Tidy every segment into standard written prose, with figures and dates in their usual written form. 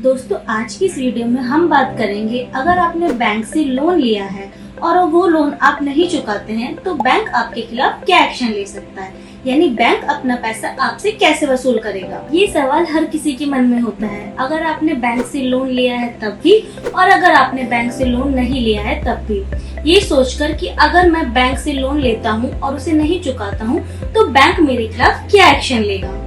दोस्तों आज की इस वीडियो में हम बात करेंगे अगर आपने बैंक से लोन लिया है और वो लोन आप नहीं चुकाते हैं तो बैंक आपके खिलाफ क्या एक्शन ले सकता है, यानी बैंक अपना पैसा आपसे कैसे वसूल करेगा। ये सवाल हर किसी के मन में होता है, अगर आपने बैंक से लोन लिया है तब भी और अगर आपने बैंक से लोन नहीं लिया है तब भी। ये सोचकर कि अगर मैं बैंक से लोन लेता हूँ और उसे नहीं चुकाता हूँ तो बैंक मेरे खिलाफ क्या एक्शन लेगा।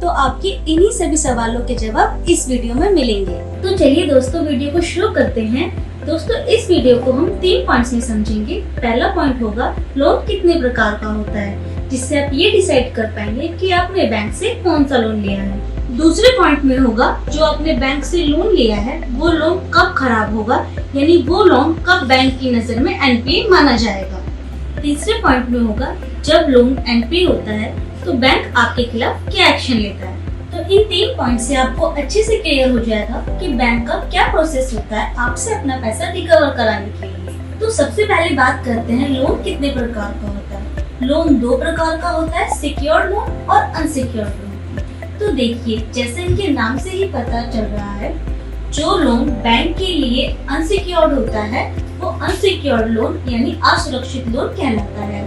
तो आपके इन्हीं सभी सवालों के जवाब इस वीडियो में मिलेंगे। तो चलिए दोस्तों वीडियो को शुरू करते हैं। दोस्तों इस वीडियो को हम 3 पॉइंट्स में समझेंगे। पहला पॉइंट होगा लोन कितने प्रकार का होता है, जिससे आप ये डिसाइड कर पाएंगे कि आपने बैंक से कौन सा लोन लिया है। दूसरे पॉइंट में होगा जो आपने बैंक से लोन लिया है वो लोन कब खराब होगा, यानी वो लोन कब बैंक की नजर में एनपीए माना जाएगा। तीसरे पॉइंट में होगा जब लोन एनपीए होता है तो बैंक आपके खिलाफ क्या एक्शन लेता है। तो इन 3 पॉइंट से आपको अच्छे से क्लियर हो जाएगा कि बैंक का क्या प्रोसेस होता है आपसे अपना पैसा रिकवर कराने के लिए। तो सबसे पहले बात करते हैं लोन कितने प्रकार का होता है। लोन 2 प्रकार का होता है, सिक्योर्ड लोन और अनसिक्योर्ड लोन। तो देखिए जैसे इनके नाम से ही पता चल रहा है, जो लोन बैंक के लिए अनसिक्योर्ड होता है वो अनसिक्योर्ड लोन यानी असुरक्षित लोन कहलाता है।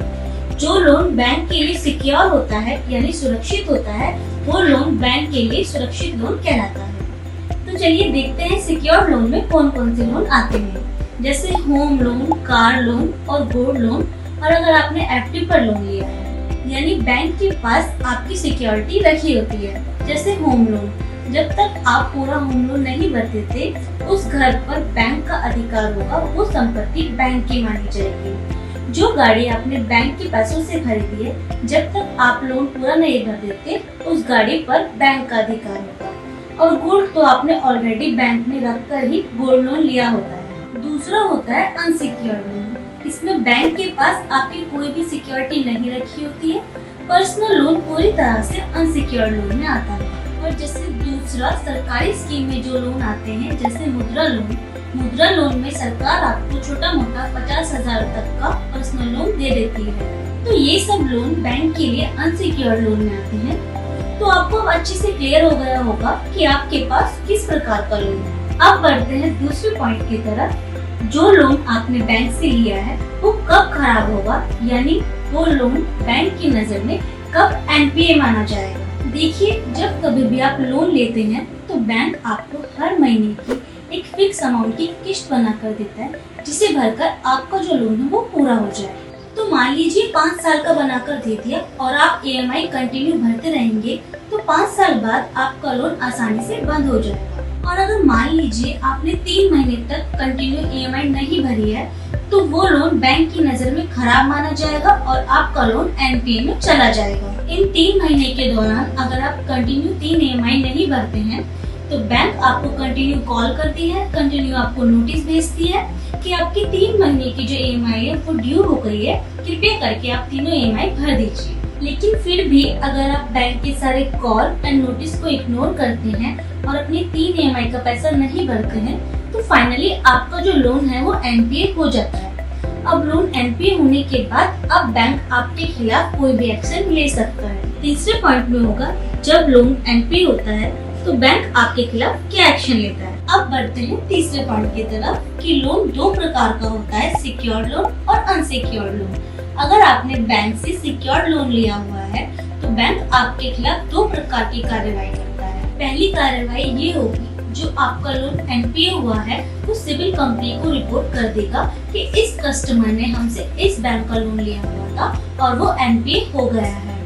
जो लोन बैंक के लिए सिक्योर होता है यानी सुरक्षित होता है वो लोन बैंक के लिए सुरक्षित लोन कहलाता है। तो चलिए देखते हैं सिक्योर लोन में कौन कौन से लोन आते हैं, जैसे होम लोन, कार लोन और गोल्ड लोन। और अगर आपने एफडी पर लोन लिया है यानी बैंक के पास आपकी सिक्योरिटी रखी होती है, जैसे होम लोन, जब तक आप पूरा होम लोन नहीं भरते थे उस घर पर बैंक का अधिकार होगा, वो संपत्ति बैंक की मानी जाएगी। जो गाड़ी आपने बैंक के पैसों से खरीदी है, जब तक आप लोन पूरा नहीं भर देते उस गाड़ी पर बैंक का अधिकार होगा। और गोल्ड तो आपने ऑलरेडी बैंक में रखकर ही गोल्ड लोन लिया होता है। दूसरा होता है अनसिक्योर्ड लोन। इसमें बैंक के पास आपकी कोई भी सिक्योरिटी नहीं रखी होती है। पर्सनल लोन पूरी तरह से अनसिक्योर्ड लोन में आता है। और जैसे दूसरा सरकारी स्कीम में जो लोन आते हैं, जैसे मुद्रा लोन। मुद्रा लोन में सरकार आपको छोटा मोटा 50,000 तक का पर्सनल लोन दे देती है। तो ये सब लोन बैंक के लिए अनसिक्योर्ड लोन में आते हैं। तो आपको अब अच्छे से क्लियर हो गया होगा कि आपके पास किस प्रकार का लोन है। अब बढ़ते हैं दूसरे पॉइंट की तरफ। जो लोन आपने बैंक से लिया है वो कब खराब होगा, यानी वो लोन बैंक की नजर में कब एनपीए माना जाएगा। देखिए जब कभी भी आप लोन लेते हैं तो बैंक आपको हर महीने की एक फिक्स अमाउंट की किस्त बना कर देता है, जिसे भरकर आपका जो लोन है वो पूरा हो जाए। तो मान लीजिए 5 साल का बनाकर दे दिया और आप ईएमआई कंटिन्यू भरते रहेंगे तो 5 साल बाद आपका लोन आसानी से बंद हो जाएगा। और अगर मान लीजिए आपने 3 महीने तक कंटिन्यू ईएमआई नहीं भरी है तो वो लोन बैंक की नजर में खराब माना जाएगा और आपका लोन एनपीए में चला जाएगा। इन 3 महीने के दौरान अगर आप कंटिन्यू 3 ईएमआई नहीं भरते हैं तो बैंक आपको कंटिन्यू कॉल करती है, कंटिन्यू आपको नोटिस भेजती है कि आपकी 3 महीने की जो ईएमआई है वो ड्यू हो गई है, कृपया करके आप तीनों ईएमआई भर दीजिए। लेकिन फिर भी अगर आप बैंक के सारे कॉल एंड नोटिस को इग्नोर करते हैं और अपनी 3 ईएमआई का पैसा नहीं भरते हैं तो फाइनली आपका जो लोन है वो एनपीए हो जाता है। अब लोन एनपीए होने के बाद अब बैंक आपके खिलाफ कोई भी एक्शन ले सकता है। तीसरे पॉइंट में होगा जब लोन एनपीए होता है तो बैंक आपके खिलाफ क्या एक्शन लेता है। अब बढ़ते हैं तीसरे पॉइंट की तरफ कि लोन 2 प्रकार का होता है, सिक्योर्ड लोन और अनसिक्योर्ड लोन। अगर आपने बैंक से सिक्योर्ड लोन लिया हुआ है तो बैंक आपके खिलाफ 2 प्रकार की कार्रवाई करता है। पहली कार्रवाई ये होगी, जो आपका लोन एनपीए हुआ है वो सिविल कंपनी को रिपोर्ट कर देगा कि इस कस्टमर ने हमसे इस बैंक का लोन लिया हुआ था और वो एनपीए हो गया है।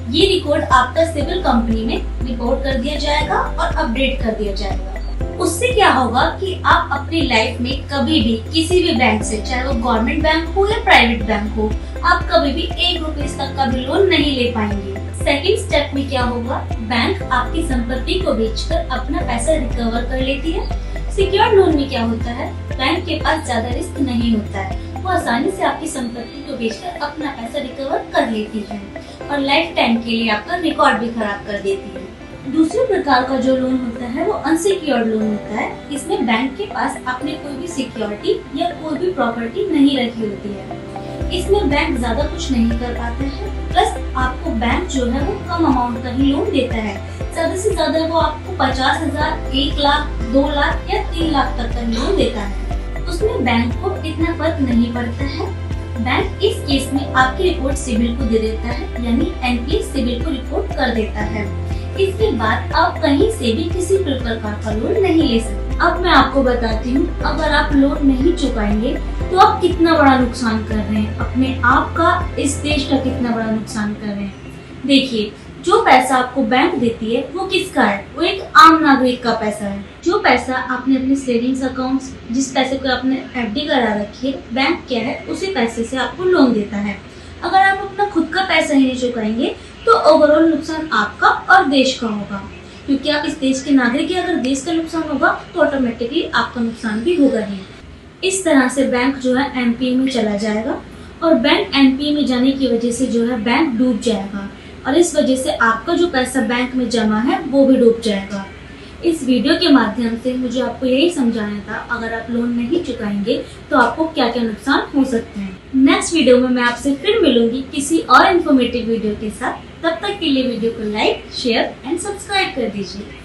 ये रिकॉर्ड आपका सिविल कंपनी में रिपोर्ट कर दिया जाएगा और अपडेट कर दिया जाएगा। उससे क्या होगा कि आप अपनी लाइफ में कभी भी किसी भी बैंक से, चाहे वो गवर्नमेंट बैंक हो या प्राइवेट बैंक हो, आप कभी भी 1 रुपए तक का भी लोन नहीं ले पाएंगे। सेकंड स्टेप में क्या होगा, बैंक आपकी संपत्ति को बेचकर अपना पैसा रिकवर कर लेती है। सिक्योर्ड लोन में क्या होता है, बैंक के पास ज्यादा रिस्क नहीं होता है, वो आसानी से आपकी संपत्ति को बेचकर अपना पैसा रिकवर कर लेती है और लाइफ टाइम के लिए आपका रिकॉर्ड भी खराब कर देती है। दूसरे प्रकार का जो लोन होता है वो अनसिक्योर्ड लोन होता है। इसमें बैंक के पास आपने कोई भी सिक्योरिटी या कोई भी प्रॉपर्टी नहीं रखी होती है। इसमें बैंक ज्यादा कुछ नहीं कर पाते हैं, प्लस आपको बैंक जो है वो कम अमाउंट का ही लोन देता है। ज्यादा से ज्यादा वो आपको 50,000, 1 लाख, 2 लाख या 3 लाख तक का लोन देता है। उसमें बैंक को इतना फर्क नहीं पड़ता है। बैंक इस केस में आपकी रिपोर्ट सिविल को दे देता है, यानी एनपीएस सिविल को रिपोर्ट कर देता है। इसके बाद आप कहीं से भी किसी प्रकार का लोन नहीं ले सकते। अब मैं आपको बताती हूँ, अगर आप लोन नहीं चुकाएंगे तो आप कितना बड़ा नुकसान कर रहे हैं, अपने आप का, इस देश का कितना बड़ा नुकसान कर रहे हैं। देखिए, जो पैसा आपको बैंक देती है वो किसका है? वो एक आम नागरिक का पैसा है। जो पैसा आपने अपने सेविंग्स अकाउंट्स, जिस पैसे को आपने एफडी करा रखी है, बैंक क्या है उसी पैसे से आपको लोन देता है। अगर आप अपना खुद का पैसा ही नहीं चुकाएंगे तो ओवरऑल नुकसान आपका और देश का होगा, क्योंकि आप इस देश के नागरिक हैं। अगर देश का नुकसान होगा तो ऑटोमेटिकली आपका नुकसान भी होगा ही। इस तरह से बैंक जो है एनपीए में चला जाएगा, और बैंक एनपीए में जाने की वजह से जो है बैंक डूब जाएगा, और इस वजह से आपका जो पैसा बैंक में जमा है वो भी डूब जाएगा। इस वीडियो के माध्यम से मुझे आपको यही समझाना था, अगर आप लोन नहीं चुकाएंगे तो आपको क्या क्या नुकसान हो सकते हैं। नेक्स्ट वीडियो में मैं आपसे फिर मिलूंगी किसी और इन्फॉर्मेटिव वीडियो के साथ। तब तक के लिए वीडियो को लाइक, शेयर एंड सब्सक्राइब कर दीजिए।